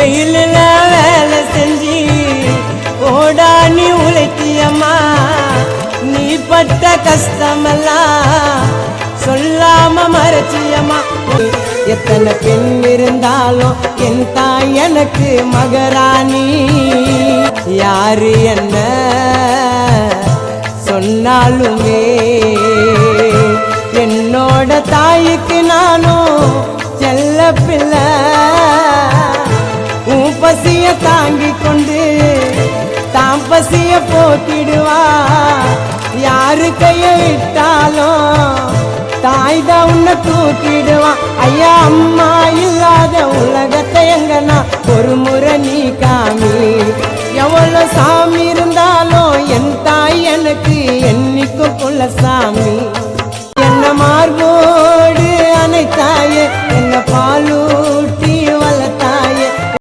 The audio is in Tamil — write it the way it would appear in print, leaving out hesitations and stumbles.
வெயிலில் வேலை செஞ்சு ஓடானி உழைத்தியம்மா நீ பட்ட கஷ்டமெல்லாம் சொல்லாம மறைச்சியம்மா எத்தனை பெண் இருந்தாலும் என் தாய் எனக்கு மகராணி யாரு என்ன சொன்னாலுமே என்னோட தாய்க்கு நானும் செல்ல பிள்ளை உன் பசிய தாங்கிக் கொண்டு தாம் பசிய போக்கிடுவா யாரு கைய விட்டாலும் தாய் தான் உன்னை தூக்கிடுவான் ஐயா அம்மா இல்லாத உலகத்தை எங்கன்னா ஒரு முறை நீ காமி எவ்வளவு சாமி இருந்தாலும் என் தாய் எனக்கு என்னைக்கும் குல சாமி